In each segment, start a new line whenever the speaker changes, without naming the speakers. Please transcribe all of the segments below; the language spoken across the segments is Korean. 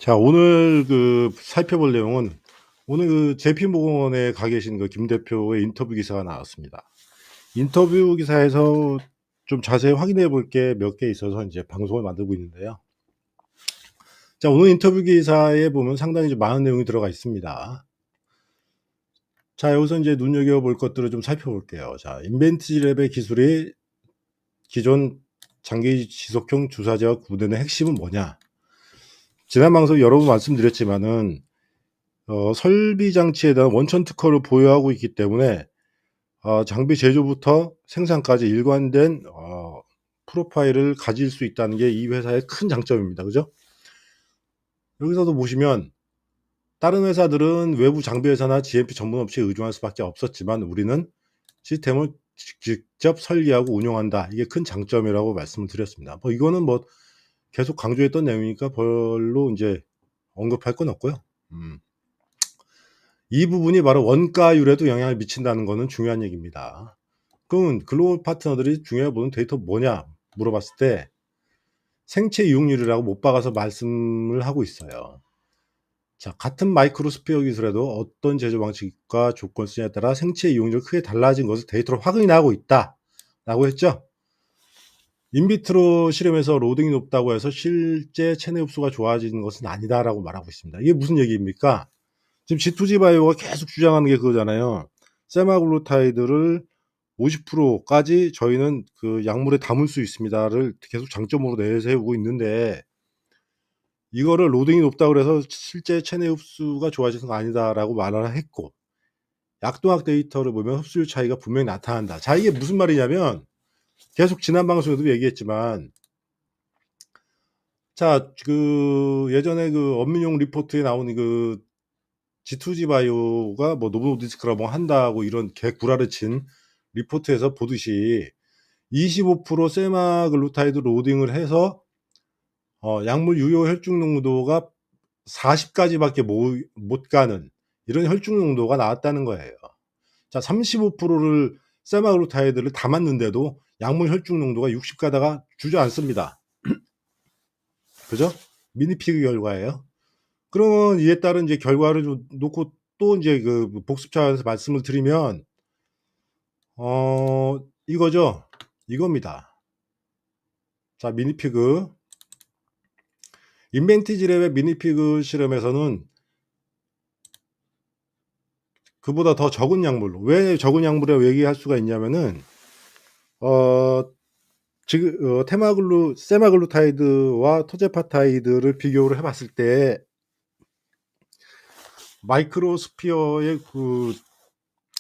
자, 오늘 살펴볼 내용은 오늘 JP모건에 가 계신 김 대표의 인터뷰 기사가 나왔습니다. 인터뷰 기사에서 좀 자세히 확인해 볼 게 몇 개 있어서 이제 방송을 만들고 있는데요. 자, 오늘 인터뷰 기사에 보면 상당히 좀 많은 내용이 들어가 있습니다. 자, 여기서 이제 눈여겨볼 것들을 좀 살펴볼게요. 자, 인벤티지랩의 기술이 기존 장기 지속형 주사제와 구분되는 핵심은 뭐냐? 지난 방송 여러 번 말씀드렸지만은 설비 장치에 대한 원천 특허를 보유하고 있기 때문에 장비 제조부터 생산까지 일관된 프로파일을 가질 수 있다는 게 이 회사의 큰 장점입니다. 그죠? 여기서도 보시면 다른 회사들은 외부 장비 회사나 GMP 전문 업체에 의존할 수밖에 없었지만 우리는 시스템을 직접 설계하고 운영한다. 이게 큰 장점이라고 말씀을 드렸습니다. 뭐 이거는 뭐 계속 강조했던 내용이니까 별로 이제 언급할 건 없고요. 이 부분이 바로 원가율에도 영향을 미친다는 것은 중요한 얘기입니다. 그러면 글로벌 파트너들이 중요하게 보는 데이터 뭐냐 물어봤을 때 생체 이용률이라고 못 박아서 말씀을 하고 있어요. 자, 같은 마이크로스피어 기술에도 어떤 제조 방식과 조건수에 따라 생체 이용률이 크게 달라진 것을 데이터로 확인하고 있다 라고 했죠. 인비트로 실험에서 로딩이 높다고 해서 실제 체내 흡수가 좋아지는 것은 아니다 라고 말하고 있습니다. 이게 무슨 얘기입니까? 지금 G2G 바이오가 계속 주장하는 게 그거잖아요. 세마글루타이드를 50%까지 저희는 그 약물에 담을 수 있습니다를 계속 장점으로 내세우고 있는데 이거를 로딩이 높다고 그래서 실제 체내 흡수가 좋아지는 거 아니다라고 말을 했고 약동학 데이터를 보면 흡수율 차이가 분명히 나타난다. 자, 이게 무슨 말이냐면 계속 지난 방송에도 얘기했지만 자, 예전에 엄민용 리포트에 나온 G2G 바이오가 뭐 노보노디스크라 뭐 한다고 이런 개구라를 친 리포트에서 보듯이 25% 세마글루타이드 로딩을 해서 약물 유효 혈중 농도가 40까지밖에 못 가는 이런 혈중 농도가 나왔다는 거예요. 자, 35%를 세마글루타이드를 담았는데도 약물 혈중 농도가 60 가다가 주저앉습니다. 그죠? 미니피그 결과예요. 그러면 이에 따른 이제 결과를 좀 놓고 또 이제 복습 차원에서 말씀을 드리면 이거죠. 이겁니다. 자, 미니피그 인벤티지랩의 미니피그 실험에서는 그보다 더 적은 약물, 왜 적은 약물이라고 얘기할 수가 있냐면은 지금 세마글루타이드와 토제파타이드를 비교를 해봤을 때 마이크로스피어의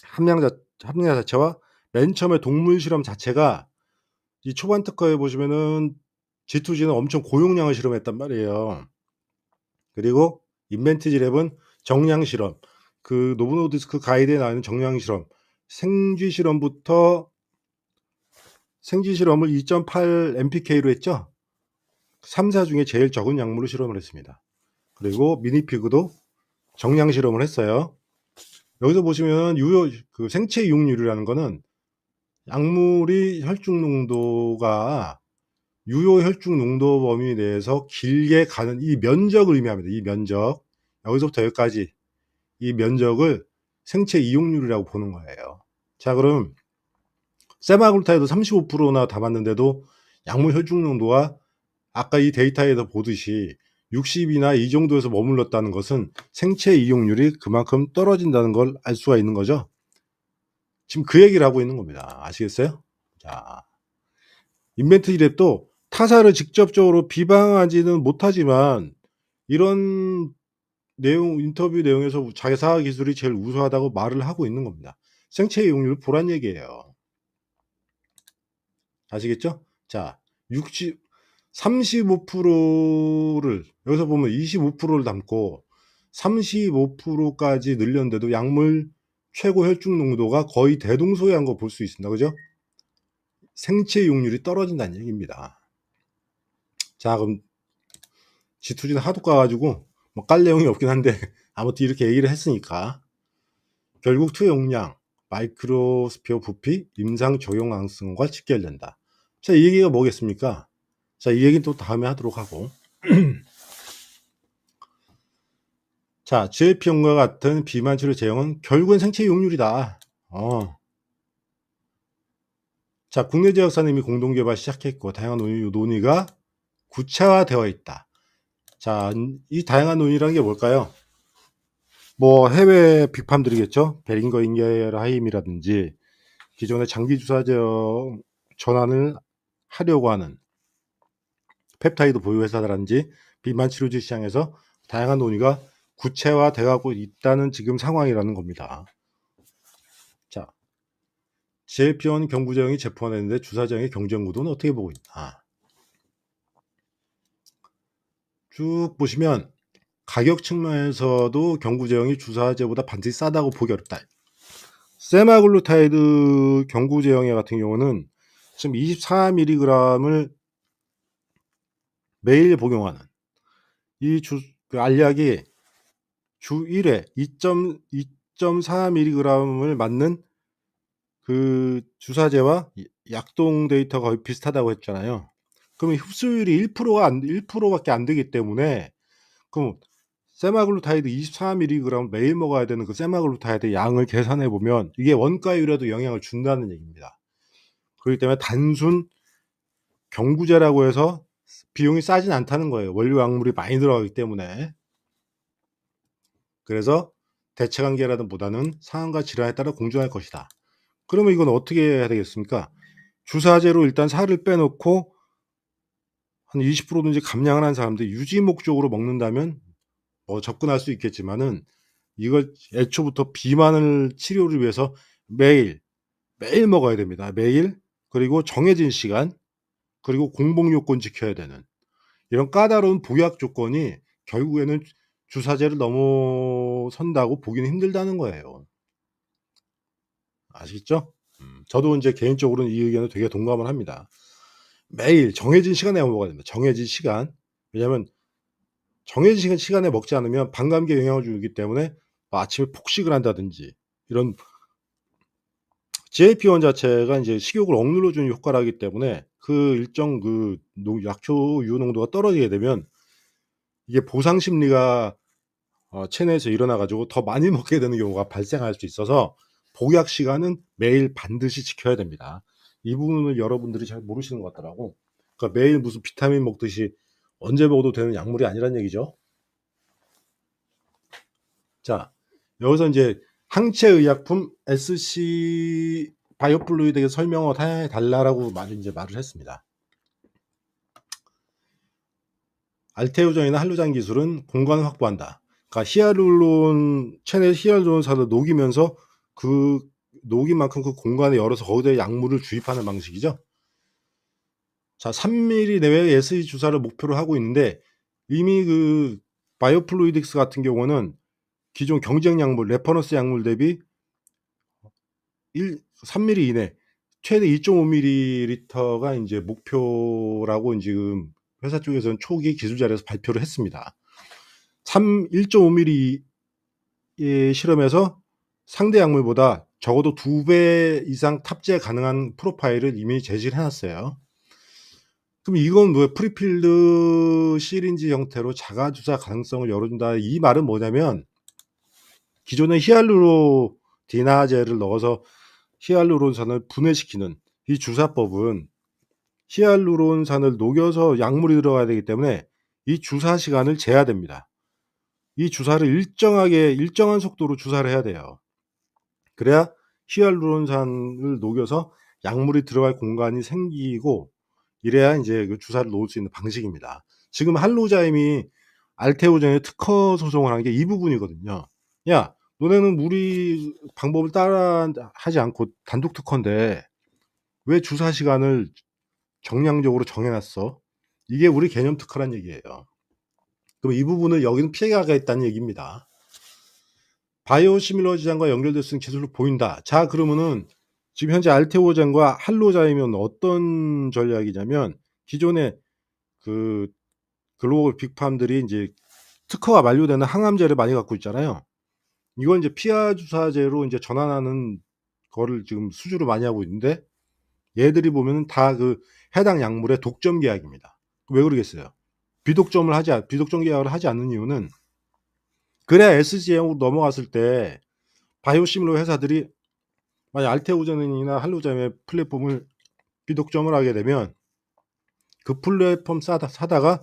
함량 자체와 맨 처음에 동물 실험 자체가 이 초반 특허에 보시면은 G2G는 엄청 고용량을 실험했단 말이에요. 그리고 인벤티지랩은 정량 실험, 노보노디스크 가이드에 나오는 정량 실험, 생쥐 실험을 2.8 mpk로 했죠. 3사 중에 제일 적은 약물로 실험을 했습니다. 그리고 미니피그도 정량 실험을 했어요. 여기서 보시면 생체 이용률이라는 거는 약물이 혈중 농도가 유효 혈중 농도 범위 내에서 길게 가는 이 면적을 의미합니다. 이 면적. 여기서부터 여기까지 이 면적을 생체 이용률이라고 보는 거예요. 자, 그럼 세마글루타이드 35%나 담았는데도 약물 혈중 농도가 아까 이 데이터에서 보듯이 60이나 이 정도에서 머물렀다는 것은 생체 이용률이 그만큼 떨어진다는 걸 알 수가 있는 거죠. 지금 그 얘기를 하고 있는 겁니다. 아시겠어요? 자, 인벤트지랩도 타사를 직접적으로 비방하지는 못하지만 이런 인터뷰 내용에서 자사 기술이 제일 우수하다고 말을 하고 있는 겁니다. 생체 이용률을 보란 얘기예요. 아시겠죠? 자, 35%를 여기서 보면 25%를 담고 35%까지 늘렸는데도 약물 최고 혈중 농도가 거의 대동소이한 거 볼 수 있습니다. 그죠? 생체 이용률이 떨어진다는 얘기입니다. 자, 그럼 G2G는 하도 까가지고 뭐 깔 내용이 없긴 한데 아무튼 이렇게 얘기를 했으니까 결국 투여용량, 마이크로스피어 부피, 임상 적용 가능성과 직결된다. 자, 이 얘기가 뭐겠습니까? 자, 이 얘기는 또 다음에 하도록 하고 자, GLP-1과 같은 비만 치료 제형은 결국은 생체 이용률이다. 자, 국내 제약사는 이미 공동 개발 시작했고 다양한 논의가 구체화되어 있다. 자, 이 다양한 논의라는 게 뭘까요? 뭐 해외 빅팜들이겠죠. 베링거 인겔하임이라든지 기존의 장기 주사 제형 전환을 하려고 하는 펩타이드 보유 회사라든지 비만 치료제 시장에서 다양한 논의가 구체화되고 있다는 지금 상황이라는 겁니다. 자, GLP-1 경구 제형이 제품화되는데 주사 제형의 경쟁 구도는 어떻게 보고 있나? 쭉 보시면 가격 측면에서도 경구 제형이 주사제보다 반드시 싸다고 보기 어렵다. 세마글루타이드 경구 제형의 같은 경우는 지금 24mg을 매일 복용하는 이 알약이 주 1회 2.4mg을 맞는 그 주사제와 약동 데이터가 거의 비슷하다고 했잖아요. 그러면 흡수율이 1%밖에 안 되기 때문에 그럼 세마글루타이드 24mg 매일 먹어야 되는 그 세마글루타이드 양을 계산해 보면 이게 원가율에도 영향을 준다는 얘기입니다. 그렇기 때문에 단순 경구제라고 해서 비용이 싸진 않다는 거예요. 원료 약물이 많이 들어가기 때문에. 그래서 대체 관계라든보다는 상황과 질환에 따라 공존할 것이다. 그러면 이건 어떻게 해야 되겠습니까? 주사제로 일단 살을 빼놓고 한 20%든지 감량을 한 사람들 유지 목적으로 먹는다면 접근할 수 있겠지만은 이걸 애초부터 비만을 치료를 위해서 매일 먹어야 됩니다. 매일. 그리고 정해진 시간, 그리고 공복 요건 지켜야 되는 이런 까다로운 복약 조건이 결국에는 주사제를 넘어선다고 보기는 힘들다는 거예요. 아시겠죠? 저도 이제 개인적으로는 이 의견에 되게 동감을 합니다. 매일 정해진 시간에 먹어야 됩니다. 정해진 시간. 왜냐하면 정해진 시간에 먹지 않으면 반감기에 영향을 주기 때문에 아침에 폭식을 한다든지 이런 GLP-1 자체가 이제 식욕을 억눌러 주는 효과를 하기 때문에 그 일정 약초 유효 농도가 떨어지게 되면 이게 보상 심리가 체내에서 일어나 가지고 더 많이 먹게 되는 경우가 발생할 수 있어서 복약 시간은 매일 반드시 지켜야 됩니다. 이 부분을 여러분들이 잘 모르시는 것 같더라고. 그러니까 매일 무슨 비타민 먹듯이 언제 먹어도 되는 약물이 아니란 얘기죠. 자, 여기서 이제 항체 의약품 SC 바이오플루이드에 설명을 해 달라라고 말을 했습니다. 알테오전이나 할로잔 기술은 공간을 확보한다. 그러니까 체내 히알루론산을 녹이면서 그 녹인 만큼 그 공간을 열어서 거기다 약물을 주입하는 방식이죠. 자, 3mm 내외의 SE 주사를 목표로 하고 있는데 이미 그 바이오플루이딕스 같은 경우는 기존 경쟁 약물, 레퍼런스 약물 대비 3mm 이내, 최대 2.5ml가 이제 목표라고 지금 회사 쪽에서는 초기 기술 자료에서 발표를 했습니다. 1.5mm의 실험에서 상대 약물보다 적어도 2배 이상 탑재 가능한 프로파일을 이미 제시를 해놨어요. 그럼 이건 왜 프리필드 시린지 형태로 자가주사 가능성을 열어준다. 이 말은 뭐냐면 기존의 히알루로니다제를 넣어서 히알루론산을 분해시키는 이 주사법은 히알루론산을 녹여서 약물이 들어가야 되기 때문에 이 주사 시간을 재야 됩니다. 이 주사를 일정한 속도로 주사를 해야 돼요. 그래야 히알루론산을 녹여서 약물이 들어갈 공간이 생기고 이래야 이제 그 주사를 놓을 수 있는 방식입니다. 지금 할로자임이 알테오전에 특허 소송을 한 게 이 부분이거든요. 야, 너네는 우리 방법을 따라 하지 않고 단독 특허인데 왜 주사 시간을 정량적으로 정해놨어? 이게 우리 개념 특허란 얘기예요. 그럼 이 부분을 여기는 피해가겠다는 얘기입니다. 바이오시밀러 지장과 연결될 수 있는 기술로 보인다. 자, 그러면은 지금 현재 알테오젠과 할로자임은 어떤 전략이냐면 기존의 그 글로벌 빅팜들이 이제 특허가 만료되는 항암제를 많이 갖고 있잖아요. 이걸 이제 피하 주사제로 이제 전환하는 거를 지금 수주를 많이 하고 있는데 얘들이 보면은 다 그 해당 약물의 독점 계약입니다. 왜 그러겠어요? 비독점 계약을 하지 않는 이유는 그래야 SG형으로 넘어갔을 때 바이오시밀러 회사들이 만약 알테오젠이나 할로젠의 플랫폼을 비독점을 하게 되면 그 플랫폼 사다가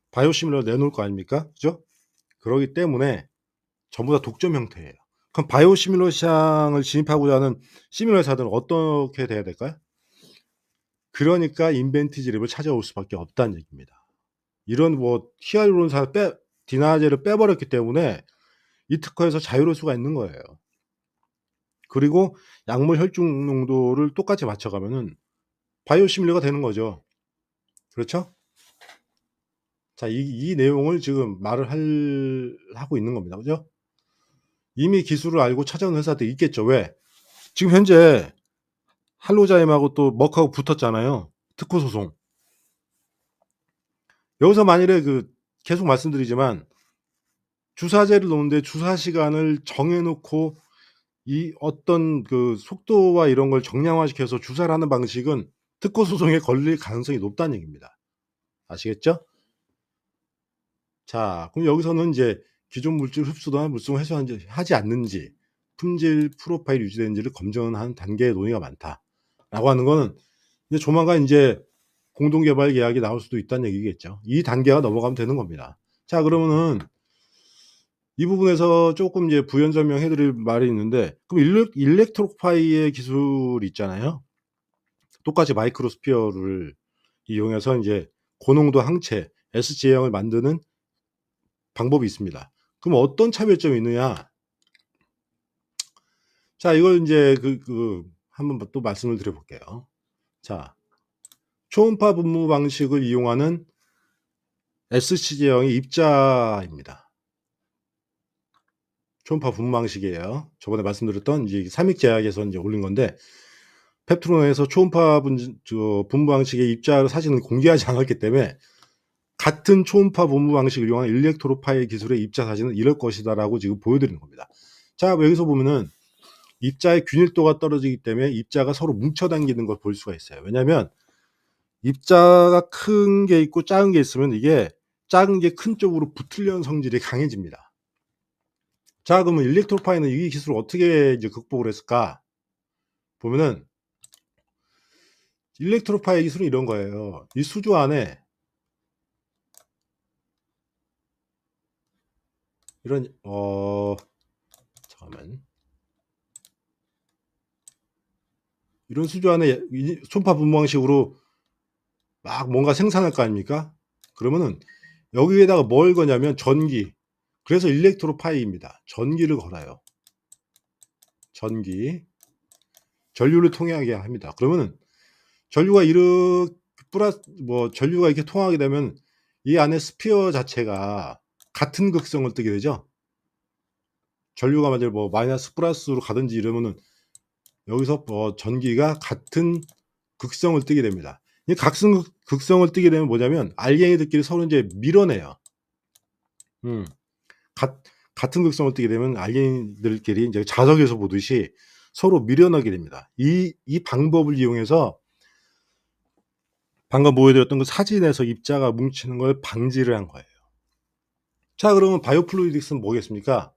바이오시밀러 내놓을 거 아닙니까? 그죠? 그러기 때문에 전부 다 독점 형태예요. 그럼 바이오시밀러 시장을 진입하고자 하는 시밀러 회사들은 어떻게 돼야 될까요? 그러니까 인벤티지 랩을 찾아올 수밖에 없다는 얘기입니다. 이런 뭐 히알루론산 디나제를 빼버렸기 때문에 이 특허에서 자유로울 수가 있는 거예요. 그리고 약물 혈중 농도를 똑같이 맞춰가면은 바이오시밀러가 되는 거죠. 그렇죠? 자, 이 내용을 지금 하고 있는 겁니다. 그죠? 이미 기술을 알고 찾아온 회사도 있겠죠. 왜? 지금 현재 할로자임하고 또 머크하고 붙었잖아요. 특허 소송. 여기서 만일에 계속 말씀드리지만 주사제를 놓는데 주사 시간을 정해놓고 이 어떤 속도와 이런 걸 정량화시켜서 주사를 하는 방식은 특허 소송에 걸릴 가능성이 높다는 얘기입니다. 아시겠죠? 자, 그럼 여기서는 이제 기존 물질 흡수나 물성 회수하지 않는지 품질 프로파일이 유지되는지를 검증하는 단계의 논의가 많다라고 하는 거는 이제 조만간 이제 공동개발 계약이 나올 수도 있다는 얘기겠죠. 이 단계가 넘어가면 되는 겁니다. 자, 그러면은 이 부분에서 조금 이제 부연 설명해 드릴 말이 있는데, 그럼 일렉트로파이의 기술이 있잖아요. 똑같이 마이크로스피어를 이용해서 이제 고농도 항체 SG형을 만드는 방법이 있습니다. 그럼 어떤 차별점이 있느냐? 자, 이걸 이제 한번 또 말씀을 드려볼게요. 자, 초음파 분무 방식을 이용하는 SG형의 입자입니다. 초음파 분무 방식이에요. 저번에 말씀드렸던 이제 삼익제약에서 이제 올린 건데, 펩트론에서 초음파 분무 방식의 입자 사진을 공개하지 않았기 때문에 같은 초음파 분무 방식을 이용한 일렉트로파이 기술의 입자 사진은 이럴 것이다라고 지금 보여드리는 겁니다. 자, 여기서 보면은 입자의 균일도가 떨어지기 때문에 입자가 서로 뭉쳐당기는 걸 볼 수가 있어요. 왜냐하면 입자가 큰 게 있고 작은 게 있으면 이게 작은 게 큰 쪽으로 붙으려는 성질이 강해집니다. 자, 그러면 일렉트로파이는 이 기술을 어떻게 이제 극복을 했을까? 보면은 일렉트로파이 기술은 이런 거예요. 이 수조 안에 이런 잠깐만, 이런 수조 안에 초음파 분무 방식으로 막 뭔가 생산할 거 아닙니까? 그러면은 여기에다가 뭘 거냐면 전기. 그래서 일렉트로파이입니다. 전기를 걸어요. 전기. 전류를 통하게 합니다. 그러면은 전류가 전류가 이렇게 통하게 되면 이 안에 스피어 자체가 같은 극성을 띠게 되죠. 전류가 만약에 마이너스 플러스로 가든지 이러면은 여기서 전기가 같은 극성을 띠게 됩니다. 이 극성을 띠게 되면 뭐냐면 알갱이들끼리 서로 이제 밀어내요. 같은 극성을 띠게 되면 알갱이들끼리 이제 자석에서 보듯이 서로 밀어내게 됩니다. 이 방법을 이용해서 방금 보여드렸던 그 사진에서 입자가 뭉치는 걸 방지를 한 거예요. 자, 그러면 바이오플루이딕스는 뭐겠습니까?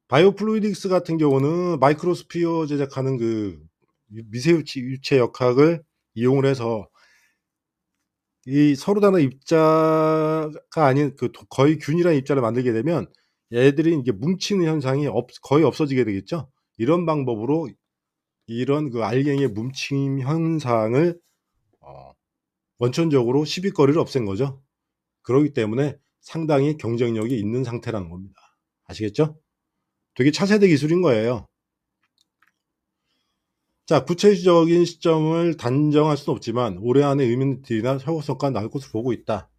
바이오플루이딕스 같은 경우는 마이크로스피어 제작하는 미세유체 역학을 이용을 해서 이 서로 다른 입자가 아닌 거의 균일한 입자를 만들게 되면 얘들이 이게 뭉치는 현상이 거의 없어지게 되겠죠. 이런 방법으로 이런 알갱이의 뭉침 현상을 원천적으로 시비거리를 없앤 거죠. 그렇기 때문에 상당히 경쟁력이 있는 상태라는 겁니다. 아시겠죠? 되게 차세대 기술인 거예요. 자, 구체적인 시점을 단정할 수는 없지만 올해 안에 의미들이나 효과성과가 나올 것으로 보고 있다.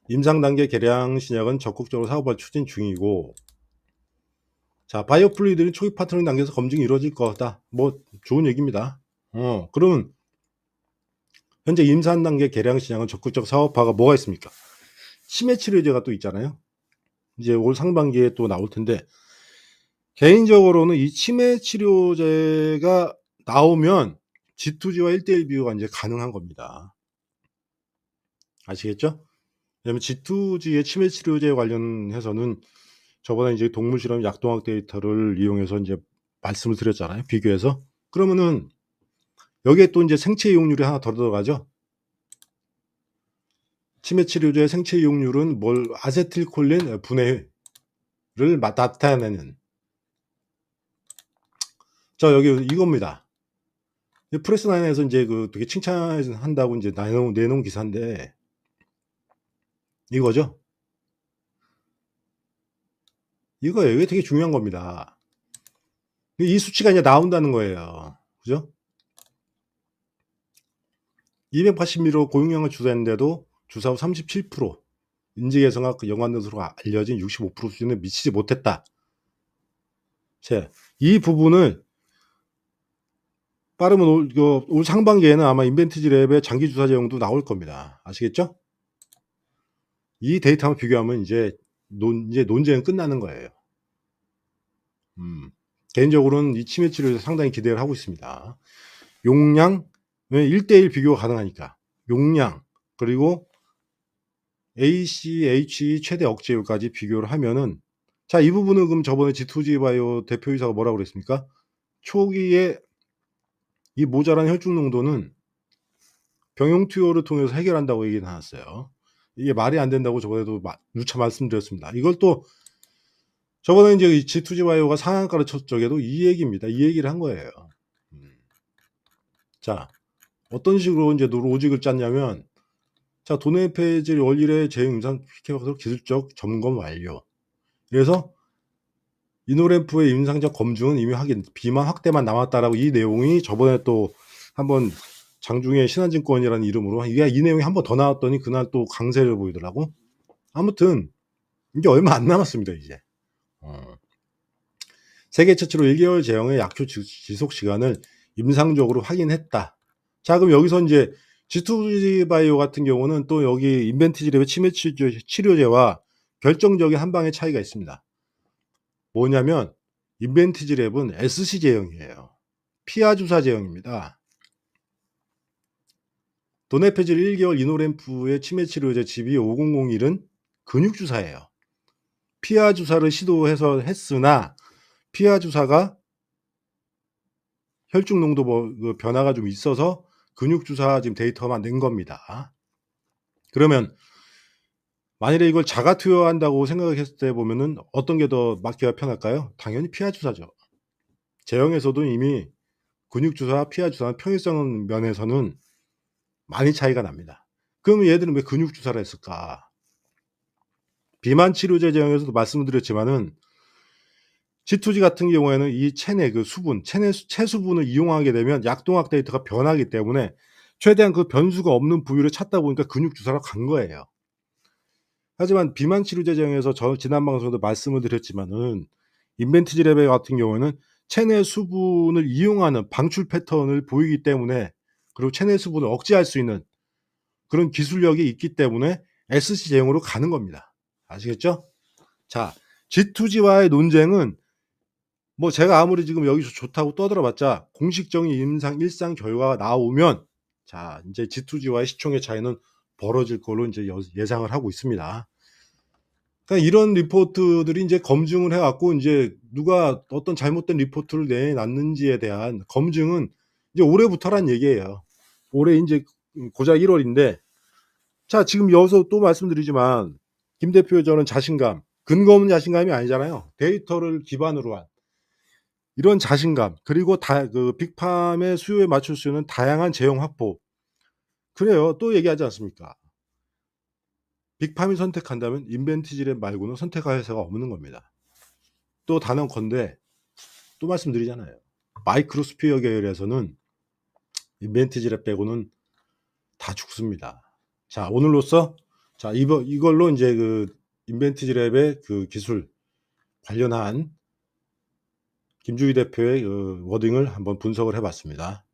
임상 단계 개량 신약은 적극적으로 사업화 추진 중이고, 자, 바이오플루이드는 초기 파트너링 단계에서 검증이 이루어질 거다. 좋은 얘기입니다. 그러면 현재 임상 단계 개량 신약은 적극적 사업화가 뭐가 있습니까? 치매 치료제가 또 있잖아요. 이제 올 상반기에 또 나올 텐데, 개인적으로는 이 치매 치료제가 나오면 G2G와 1:1 비교가 이제 가능한 겁니다. 아시겠죠? 왜냐면 G2G의 치매 치료제 관련해서는 저번에 이제 동물 실험 약동학 데이터를 이용해서 이제 말씀을 드렸잖아요, 비교해서. 그러면은 여기에 또 이제 생체 이용률이 하나 더 들어가죠. 치매 치료제의 생체 이용률은 뭘 아세틸콜린 분해를 나타내는. 자, 여기 이겁니다. 프레스9에서 이제 그 되게 칭찬한다고 이제 내놓은 기사인데 이거죠. 이거예요. 이게 되게 중요한 겁니다. 이 수치가 이제 나온다는 거예요. 그죠? 280ml 고용량을 주사했는데도 주사 후 37% 인지 개선과 연관된으로 알려진 65% 수준에 미치지 못했다. 자, 이 부분을 빠르면 올 상반기에는 아마 인벤티지 랩의 장기 주사 제형도 나올 겁니다. 아시겠죠? 이 데이터만 비교하면 이제 논쟁은 끝나는 거예요. 개인적으로는 이 치매 치료에서 상당히 기대를 하고 있습니다. 용량, 1대1 비교가 가능하니까. 용량, 그리고 ACHE 최대 억제율까지 비교를 하면은, 자, 이 부분은 그럼 저번에 G2G 바이오 대표이사가 뭐라고 그랬습니까? 초기에 이 모자란 혈중 농도는 병용 투여를 통해서 해결한다고 얘기 나왔어요. 이게 말이 안 된다고 저번에도 누차 말씀드렸습니다. 이걸 또 저번에 이제 G2G 바이오가 상한가를 쳤 적에도 이 얘기입니다. 이 얘기를 한 거예요. 자, 어떤 식으로 이제 로직을 짰냐면, 자, 도내 페이지 월일의 제형 임상 PK 기술적 점검 완료. 그래서 이노램프의 임상적 검증은 이미 확인, 비만 확대만 남았다라고 이 내용이 저번에 또 한번 장중에 신한증권이라는 이름으로 이 내용이 한 번 더 나왔더니 그날 또 강세를 보이더라고. 아무튼 이제 얼마 안 남았습니다, 이제. 세계 최초로 1개월 제형의 약효 지속 시간을 임상적으로 확인했다. 자, 그럼 여기서 이제 G2G 바이오 같은 경우는 또 여기 인벤티지랩의 치매 치료제와 결정적인 한 방의 차이가 있습니다. 뭐냐면 인벤티지랩은 SC 제형이에요. 피하 주사 제형입니다. 도네페질 1개월 이노램프의 치매 치료제 GB5001은 근육 주사예요. 피하 주사를 시도해서 했으나 피하 주사가 혈중 농도 변화가 좀 있어서 근육 주사 지금 데이터만 낸 겁니다. 그러면 만일에 이걸 자가 투여한다고 생각했을 때 보면은 어떤 게 더 맞기가 편할까요? 당연히 피하 주사죠. 제형에서도 이미 근육 주사, 피하 주사는 평일성 면에서는 많이 차이가 납니다. 그러면 얘들은 왜 근육 주사를 했을까? 비만 치료제 제형에서도 말씀을 드렸지만은 G2G 같은 경우에는 이 체내 그 수분, 체수분을 이용하게 되면 약동학 데이터가 변하기 때문에 최대한 그 변수가 없는 부위를 찾다 보니까 근육 주사로 간 거예요. 하지만 비만 치료제 제형에서 지난 방송에도 말씀을 드렸지만은 인벤티지랩 같은 경우에는 체내 수분을 이용하는 방출 패턴을 보이기 때문에, 그리고 체내 수분을 억제할 수 있는 그런 기술력이 있기 때문에 SC 제형으로 가는 겁니다. 아시겠죠? 자, G2G와의 논쟁은 뭐 제가 아무리 지금 여기서 좋다고 떠들어봤자 공식적인 일상 결과가 나오면, 자, 이제 G2G와의 시총의 차이는 벌어질 걸로 이제 예상을 하고 있습니다. 그러니까 이런 리포트들이 이제 검증을 해갖고 이제 누가 어떤 잘못된 리포트를 내놨는지에 대한 검증은 이제 올해부터란 얘기예요. 올해 이제 고작 1월인데, 자, 지금 여기서 또 말씀드리지만 김 대표의 저는 자신감, 근거 없는 자신감이 아니잖아요. 데이터를 기반으로 한 이런 자신감, 그리고 그 빅팜의 수요에 맞출 수 있는 다양한 제형 확보. 그래요. 또 얘기하지 않습니까? 빅팜이 선택한다면 인벤티지랩 말고는 선택할 회사가 없는 겁니다. 또 단언컨대 또 말씀드리잖아요. 마이크로스피어 계열에서는 인벤티지랩 빼고는 다 죽습니다. 자, 오늘로써 자, 이걸로 이제 그 인벤티지랩의 그 기술 관련한 김주희 대표의 그 워딩을 한번 분석을 해봤습니다.